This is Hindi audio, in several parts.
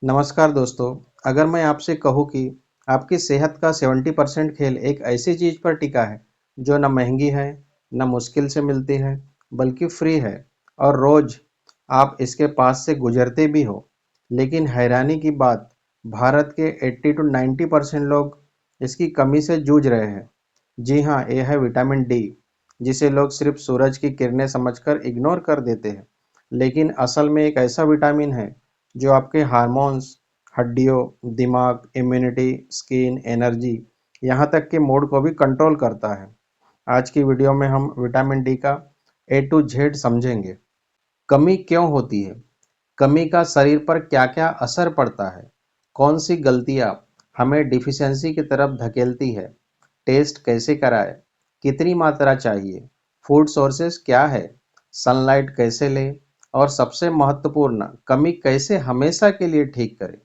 नमस्कार दोस्तों। अगर मैं आपसे कहूँ कि आपकी सेहत का 70% खेल एक ऐसी चीज़ पर टिका है जो न महंगी है, न मुश्किल से मिलती है, बल्कि फ्री है और रोज़ आप इसके पास से गुजरते भी हो। लेकिन हैरानी की बात, भारत के 80 टू 90% लोग इसकी कमी से जूझ रहे हैं। जी हाँ, ये है विटामिन डी, जिसे लोग सिर्फ सूरज की किरणें समझकर इग्नोर कर देते हैं। लेकिन असल में एक ऐसा विटामिन है जो आपके हार्मोन्स, हड्डियों, दिमाग, इम्यूनिटी, स्किन, एनर्जी, यहाँ तक कि मूड को भी कंट्रोल करता है। आज की वीडियो में हम विटामिन डी का ए टू जेड समझेंगे। कमी क्यों होती है? कमी का शरीर पर क्या-क्या असर पड़ता है? कौन सी गलतियाँ हमें डिफिशियंसी की तरफ धकेलती है? टेस्ट कैसे कराएं? कितनी मात्रा चाहिए? फूड सोर्सेस क्या है? सनलाइट कैसे लें? और सबसे महत्वपूर्ण, कमी कैसे हमेशा के लिए ठीक करें?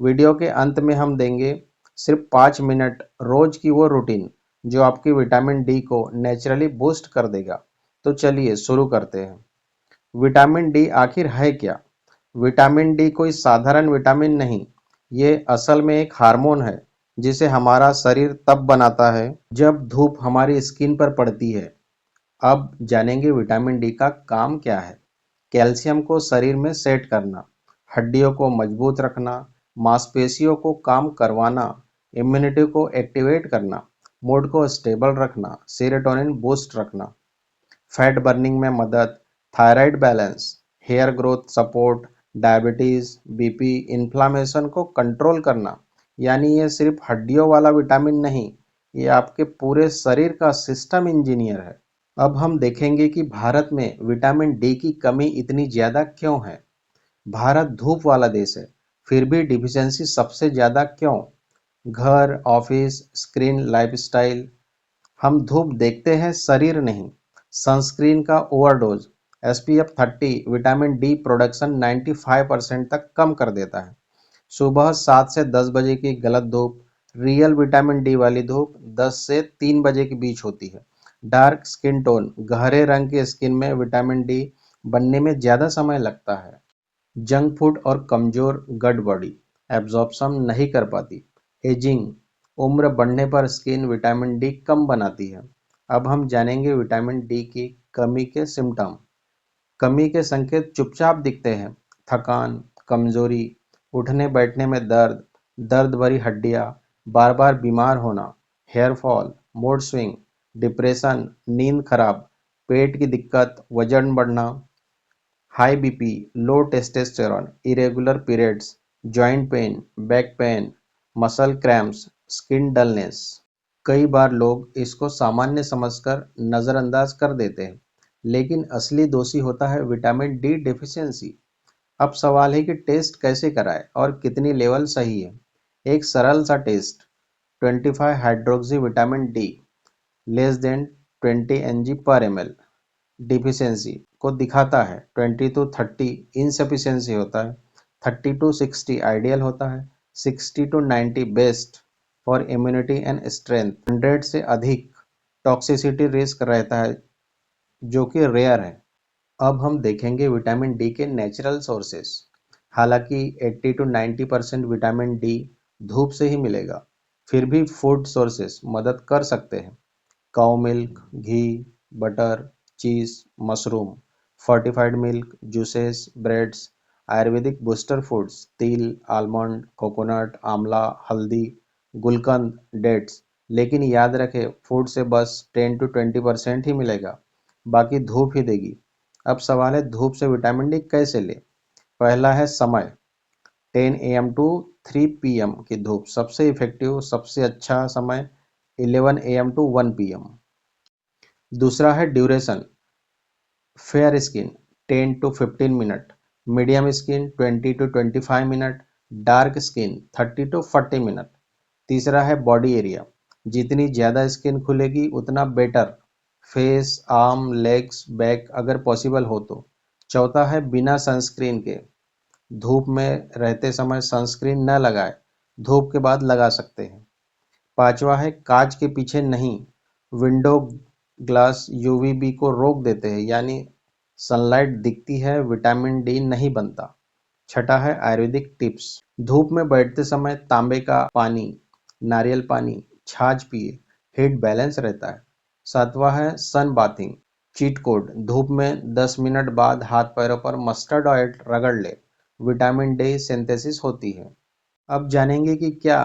वीडियो के अंत में हम देंगे सिर्फ 5 मिनट रोज की वो रूटीन जो आपकी विटामिन डी को नेचुरली बूस्ट कर देगा। तो चलिए शुरू करते हैं। विटामिन डी आखिर है क्या? विटामिन डी कोई साधारण विटामिन नहीं, ये असल में एक हार्मोन है जिसे हमारा शरीर तब बनाता है जब धूप हमारी स्किन पर पड़ती है। अब जानेंगे विटामिन डी का काम क्या है। कैल्शियम को शरीर में सेट करना, हड्डियों को मजबूत रखना, मांसपेशियों को काम करवाना, इम्यूनिटी को एक्टिवेट करना, मूड को स्टेबल रखना, सेरोटोनिन बूस्ट रखना, फैट बर्निंग में मदद, thyroid balance, hair growth support, diabetes, BP, inflammation को कंट्रोल करना। यानी ये सिर्फ हड्डियों वाला विटामिन नहीं, ये आपके पूरे शरीर का सिस्टम इंजीनियर है। अब हम देखेंगे कि भारत में विटामिन डी की कमी इतनी ज़्यादा क्यों है। भारत धूप वाला देश है, फिर भी डिफिशियंसी सबसे ज़्यादा क्यों? घर, ऑफिस, स्क्रीन, लाइफस्टाइल। हम धूप देखते हैं, शरीर नहीं। सनस्क्रीन का overdose, SPF 30 vitamin D production 95% तक कम कर देता है। सुबह 7 से 10 बजे की गलत धूप, रियल विटामिन डी वाली धूप 10 से 3 बजे के बीच होती है। डार्क स्किन टोन, गहरे रंग की स्किन में विटामिन डी बनने में ज़्यादा समय लगता है। जंक फूड और कमजोर गट बॉडी एब्जॉर्प्शन नहीं कर पाती। एजिंग, उम्र बढ़ने पर स्किन विटामिन डी कम बनाती है। अब हम जानेंगे विटामिन डी की कमी के सिम्टम। कमी के संकेत चुपचाप दिखते हैं। थकान, कमजोरी, उठने बैठने में दर्द, दर्द भरी हड्डियां, बार बार बीमार होना, hair fall, mood swing, depression, नींद खराब, पेट की दिक्कत, वजन बढ़ना, high BP, low testosterone, irregular periods, joint pain, back pain, muscle cramps, skin dullness. कई बार लोग इसको सामान्य समझकर नज़रअंदाज कर देते हैं, लेकिन असली दोषी होता है विटामिन डी डेफिशिएंसी। अब सवाल है कि टेस्ट कैसे कराएं और कितनी लेवल सही है। एक सरल सा test, 25 hydroxy vitamin D less than 20 ng पर एमएल डिफिशियंसी को दिखाता है। 20 टू 30 इनसफिशियंसी होता है, 30 टू 60 आइडियल होता है, 60 to 90 best for immunity and strength. 100 से अधिक टॉक्सिसिटी रिस्क रहता है, जो कि रेयर है। अब हम देखेंगे विटामिन डी के नेचुरल सोर्सेस। हालांकि 80 टू 90% विटामिन डी धूप से ही मिलेगा, फिर भी फूड सोर्सेस मदद कर सकते हैं। काउ मिल्क, घी, बटर, चीज, mushroom, fortified milk, juices, breads, Ayurvedic booster foods, तिल, आलमंड, कोकोनट, आंवला, हल्दी, गुलकंद, डेट्स। लेकिन याद रखें, फूड से बस 10 टू 20% ही मिलेगा, बाकी धूप ही देगी। अब सवाल है, धूप से विटामिन डी कैसे ले? पहला है समय, 10 AM टू 3 PM की धूप सबसे इफेक्टिव, सबसे अच्छा समय 11 AM टू 1 PM। दूसरा है duration, fair skin 10 to 15 minute, medium skin 20 to 25 minute, dark skin 30 to 40 minute. तीसरा है बॉडी एरिया, जितनी ज़्यादा स्किन खुलेगी उतना better, face, arm, legs, back अगर पॉसिबल हो तो। चौथा है बिना सनस्क्रीन के, धूप में रहते समय सनस्क्रीन न लगाए, धूप के बाद लगा सकते हैं। पांचवा है कांच के पीछे नहीं, विंडो ग्लास यूवीबी को रोक देते हैं, यानी सनलाइट दिखती है, विटामिन डी नहीं बनता। छठा है आयुर्वेदिक टिप्स, धूप में बैठते समय तांबे का पानी, नारियल पानी, छाछ पिए, हीट बैलेंस रहता है। सातवां है सन बाथिंग। चीट कोड, धूप में 10 मिनट बाद हाथ पैरों पर मस्टर्ड ऑयल रगड़ ले, विटामिन डी सिंथेसिस होती है। अब जानेंगे कि क्या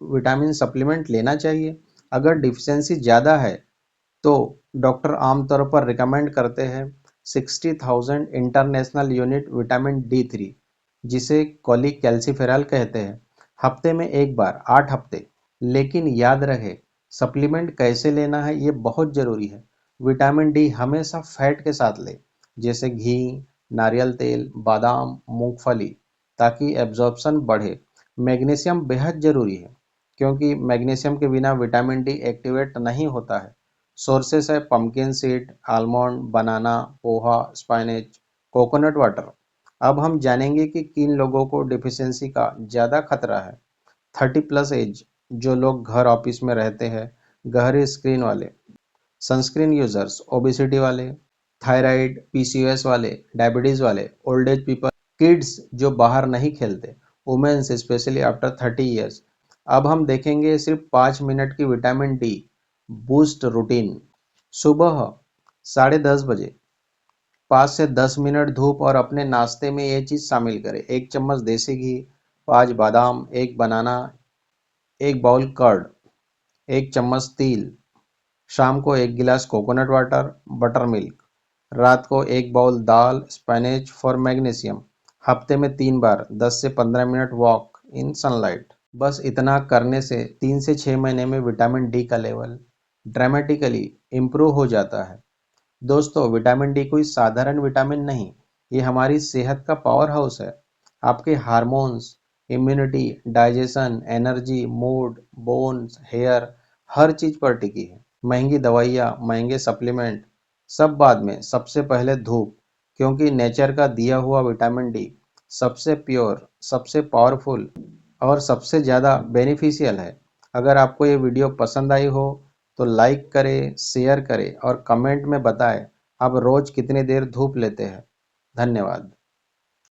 विटामिन सप्लीमेंट लेना चाहिए। अगर डिफिशियंसी ज़्यादा है तो डॉक्टर आमतौर पर रिकमेंड करते हैं 60,000 इंटरनेशनल यूनिट विटामिन डी3, जिसे कोलिकैल्सिफेरॉल कहते हैं, हफ्ते में एक बार 8 हफ्ते। लेकिन याद रहे, सप्लीमेंट कैसे लेना है ये बहुत ज़रूरी है। विटामिन डी हमेशा फैट के साथ ले, जैसे घी, नारियल तेल, बादाम, मूंगफली, ताकि एब्जॉर्प्शन बढ़े। मैग्नीशियम बेहद ज़रूरी है, क्योंकि मैग्नीशियम के बिना विटामिन डी एक्टिवेट नहीं होता है। सोर्सेस है पम्पकिन सीड, आलमंड, बनाना, पोहा, स्पाइनेच, कोकोनट वाटर। अब हम जानेंगे कि किन लोगों को डिफिशियंसी का ज़्यादा खतरा है। 30+ एज, जो लोग घर ऑफिस में रहते हैं, गहरी स्क्रीन वाले, सनस्क्रीन यूजर्स, ओबेसिटी वाले, थायराइड, पीसीओएस वाले, डायबिटीज वाले, ओल्ड एज पीपल, किड्स जो बाहर नहीं खेलते, वुमेन्स स्पेशली आफ्टर 30 ईयर्स। अब हम देखेंगे सिर्फ 5 मिनट की विटामिन डी बूस्ट रूटीन। सुबह 10:30 बजे 5 से 10 मिनट धूप और अपने नाश्ते में ये चीज़ शामिल करें। 1 चम्मच देसी घी, 5 बादाम, 1 बनाना, 1 बाउल कर्ड, 1 चम्मच तिल। शाम को 1 गिलास कोकोनट वाटर, बटर मिल्क। रात को 1 बाउल दाल, स्पिनच फॉर मैग्नीशियम। हफ्ते में 3 बार 10 से 15 मिनट वॉक इन सनलाइट। बस इतना करने से 3 से 6 महीने में विटामिन डी का लेवल ड्रामेटिकली इम्प्रूव हो जाता है। दोस्तों, विटामिन डी कोई साधारण विटामिन नहीं, ये हमारी सेहत का पावर हाउस है। आपके hormones, immunity, digestion, energy, mood, bones, hair, हर चीज पर टिकी है। महंगी दवाइयाँ, महंगे सप्लीमेंट, सब बाद में, सबसे पहले धूप, क्योंकि नेचर का दिया हुआ विटामिन डी सबसे प्योर, सबसे पावरफुल और सबसे ज़्यादा बेनिफिशियल है। अगर आपको ये वीडियो पसंद आई हो तो लाइक करें, शेयर करें और कमेंट में बताएं आप रोज कितनी देर धूप लेते हैं। धन्यवाद।